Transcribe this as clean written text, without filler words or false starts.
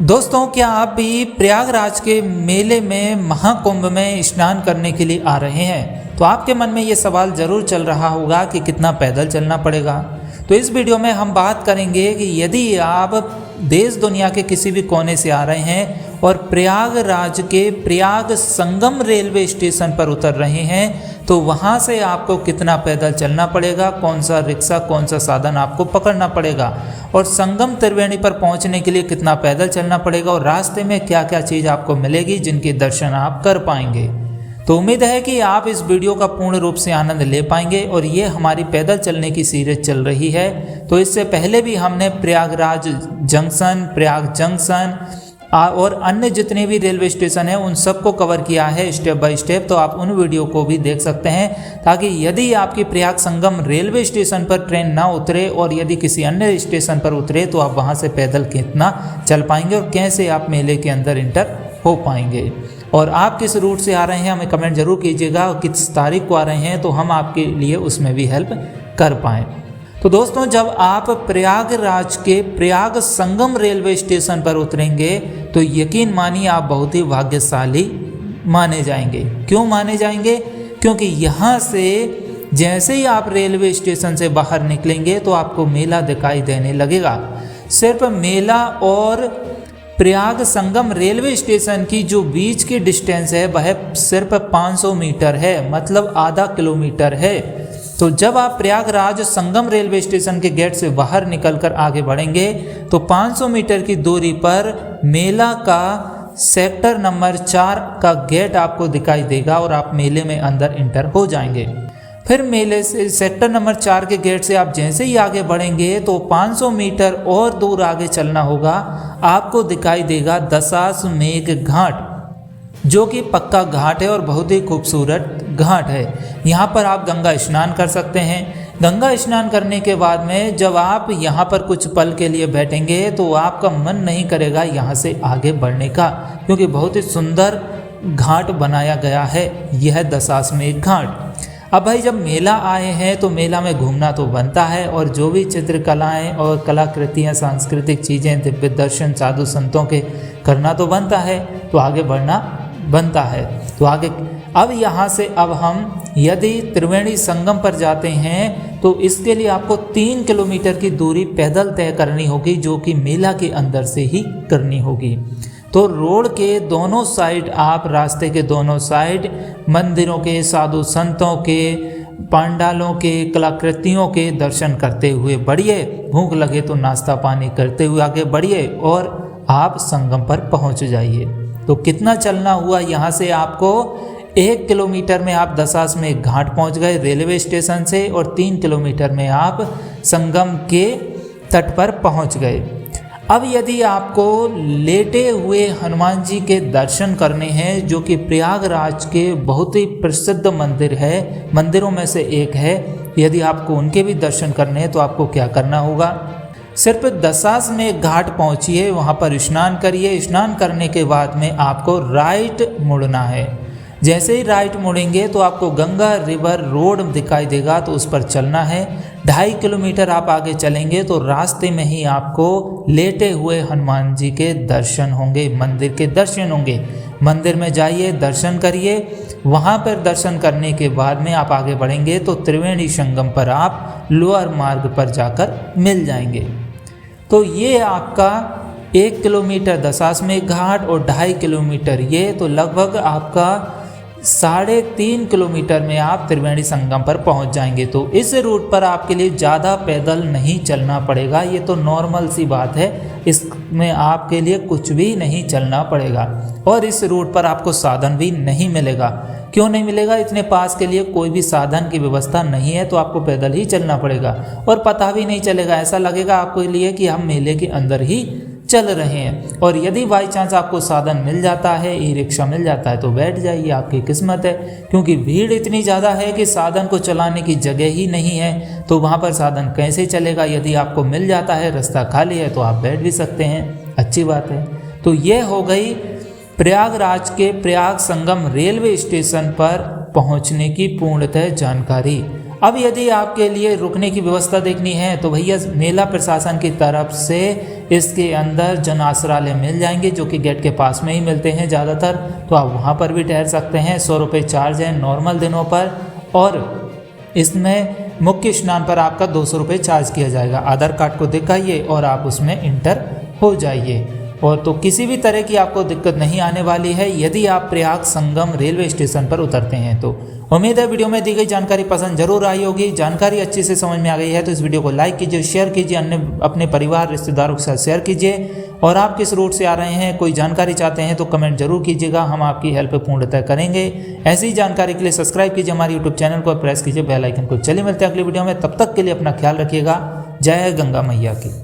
दोस्तों, क्या आप भी प्रयागराज के मेले में महाकुंभ में स्नान करने के लिए आ रहे हैं? तो आपके मन में ये सवाल ज़रूर चल रहा होगा कि कितना पैदल चलना पड़ेगा। तो इस वीडियो में हम बात करेंगे कि यदि आप देश दुनिया के किसी भी कोने से आ रहे हैं और प्रयागराज के प्रयाग संगम रेलवे स्टेशन पर उतर रहे हैं तो वहाँ से आपको कितना पैदल चलना पड़ेगा, कौन सा रिक्शा, कौन सा साधन आपको पकड़ना पड़ेगा और संगम त्रिवेणी पर पहुँचने के लिए कितना पैदल चलना पड़ेगा और रास्ते में क्या क्या चीज़ आपको मिलेगी जिनके दर्शन आप कर पाएंगे। तो उम्मीद है कि आप इस वीडियो का पूर्ण रूप से आनंद ले पाएंगे। और ये हमारी पैदल चलने की सीरीज चल रही है। तो इससे पहले भी हमने प्रयागराज जंक्शन, प्रयाग जंक्शन और अन्य जितने भी रेलवे स्टेशन हैं उन सबको कवर किया है स्टेप बाय स्टेप। तो आप उन वीडियो को भी देख सकते हैं ताकि यदि आपकी प्रयाग संगम रेलवे स्टेशन पर ट्रेन ना उतरे और यदि किसी अन्य स्टेशन पर उतरे तो आप वहां से पैदल कितना चल पाएंगे और कैसे आप मेले के अंदर इंटर हो पाएंगे। और आप किस रूट से आ रहे हैं हमें कमेंट जरूर कीजिएगा, किस तारीख को आ रहे हैं तो हम आपके लिए उसमें भी हेल्प कर पाएँ। तो दोस्तों, जब आप प्रयागराज के प्रयाग संगम रेलवे स्टेशन पर उतरेंगे तो यकीन मानिए आप बहुत ही भाग्यशाली माने जाएंगे। क्यों माने जाएंगे? क्योंकि यहाँ से जैसे ही आप रेलवे स्टेशन से बाहर निकलेंगे तो आपको मेला दिखाई देने लगेगा। सिर्फ मेला और प्रयाग संगम रेलवे स्टेशन की जो बीच की डिस्टेंस है वह सिर्फ 500 मीटर है, मतलब आधा किलोमीटर है। तो जब आप प्रयागराज संगम रेलवे स्टेशन के गेट से बाहर निकलकर आगे बढ़ेंगे तो 500 मीटर की दूरी पर मेला का सेक्टर नंबर 4 का गेट आपको दिखाई देगा और आप मेले में अंदर इंटर हो जाएंगे। फिर मेले से सेक्टर नंबर 4 के गेट से आप जैसे ही आगे बढ़ेंगे तो 500 मीटर और दूर आगे चलना होगा, आपको दिखाई देगा दशाश्वमेध घाट, जो कि पक्का घाट है और बहुत ही खूबसूरत घाट है। यहाँ पर आप गंगा स्नान कर सकते हैं। गंगा स्नान करने के बाद में जब आप यहाँ पर कुछ पल के लिए बैठेंगे तो आपका मन नहीं करेगा यहाँ से आगे बढ़ने का, क्योंकि बहुत ही सुंदर घाट बनाया गया है यह दशाश्वमेध घाट। अब भाई जब मेला आए हैं तो मेला में घूमना तो बनता है और जो भी चित्रकलाएँ और कलाकृतियाँ, सांस्कृतिक चीज़ें, दिव्य दर्शन साधु संतों के करना तो बनता है, तो आगे बढ़ना बनता है। तो आगे अब यहाँ से अब हम यदि त्रिवेणी संगम पर जाते हैं तो इसके लिए आपको 3 किलोमीटर की दूरी पैदल तय करनी होगी, जो कि मेला के अंदर से ही करनी होगी। तो रोड के दोनों साइड आप रास्ते के दोनों साइड मंदिरों के, साधु संतों के, पंडालों के, कलाकृतियों के दर्शन करते हुए बढ़िए। भूख लगे तो नाश्ता पानी करते हुए आगे बढ़िए और आप संगम पर पहुंच जाइए। तो कितना चलना हुआ यहाँ से आपको? 1 किलोमीटर में आप दशाश्वमेध घाट पहुँच गए रेलवे स्टेशन से और 3 किलोमीटर में आप संगम के तट पर पहुँच गए। अब यदि आपको लेटे हुए हनुमान जी के दर्शन करने हैं, जो कि प्रयागराज के बहुत ही प्रसिद्ध मंदिर है, मंदिरों में से एक है, यदि आपको उनके भी दर्शन करने हैं तो आपको क्या करना होगा? सिर्फ दशाश्वमेध घाट पहुंचिए, वहां पर स्नान करिए। स्नान करने के बाद में आपको राइट मुड़ना है। जैसे ही राइट मुड़ेंगे तो आपको गंगा रिवर रोड दिखाई देगा, तो उस पर चलना है। 2.5 किलोमीटर आप आगे चलेंगे तो रास्ते में ही आपको लेटे हुए हनुमान जी के दर्शन होंगे, मंदिर के दर्शन होंगे। मंदिर में जाइए, दर्शन करिए। वहाँ पर दर्शन करने के बाद में आप आगे बढ़ेंगे तो त्रिवेणी संगम पर आप लोअर मार्ग पर जाकर मिल जाएंगे। तो ये आपका 1 किलोमीटर दशाश्वमेध घाट और 2.5 किलोमीटर ये, तो लगभग आपका 3.5 किलोमीटर में आप त्रिवेणी संगम पर पहुंच जाएंगे। तो इस रूट पर आपके लिए ज़्यादा पैदल नहीं चलना पड़ेगा, ये तो नॉर्मल सी बात है। इसमें आपके लिए कुछ भी नहीं चलना पड़ेगा और इस रूट पर आपको साधन भी नहीं मिलेगा। क्यों नहीं मिलेगा? इतने पास के लिए कोई भी साधन की व्यवस्था नहीं है, तो आपको पैदल ही चलना पड़ेगा और पता भी नहीं चलेगा। ऐसा लगेगा आपको लिए कि हम मेले के अंदर ही चल रहे हैं। और यदि बाई चांस आपको साधन मिल जाता है, ई रिक्शा मिल जाता है, तो बैठ जाइए, आपकी किस्मत है। क्योंकि भीड़ इतनी ज़्यादा है कि साधन को चलाने की जगह ही नहीं है, तो वहाँ पर साधन कैसे चलेगा? यदि आपको मिल जाता है, रास्ता खाली है, तो आप बैठ भी सकते हैं, अच्छी बात है। तो ये हो गई प्रयागराज के प्रयाग संगम रेलवे स्टेशन पर पहुँचने की पूर्णतः जानकारी। अब यदि आपके लिए रुकने की व्यवस्था देखनी है तो भैया मेला प्रशासन की तरफ से इसके अंदर जन आश्रय मिल जाएंगे, जो कि गेट के पास में ही मिलते हैं ज़्यादातर, तो आप वहाँ पर भी ठहर सकते हैं। 100 रुपये चार्ज है नॉर्मल दिनों पर, और इसमें मुख्य स्नान पर आपका 200 रुपये चार्ज किया जाएगा। आधार कार्ड को दिखाइए और आप उसमें इंटर हो जाइए, और तो किसी भी तरह की आपको दिक्कत नहीं आने वाली है यदि आप प्रयाग संगम रेलवे स्टेशन पर उतरते हैं तो। उम्मीद है वीडियो में दी गई जानकारी पसंद जरूर आई होगी। जानकारी अच्छे से समझ में आ गई है तो इस वीडियो को लाइक कीजिए, शेयर कीजिए, अन्य अपने परिवार रिश्तेदारों के साथ शेयर कीजिए। और आप किस रूट से आ रहे हैं, कोई जानकारी चाहते हैं तो कमेंट जरूर कीजिएगा, हम आपकी हेल्प पूर्णतः करेंगे। ऐसी जानकारी के लिए सब्सक्राइब कीजिए हमारे यूट्यूब चैनल को, प्रेस कीजिए बेल आइकन को। चलिए मिलते हैं अगली वीडियो में, तब तक के लिए अपना ख्याल रखिएगा। जय गंगा मैया की।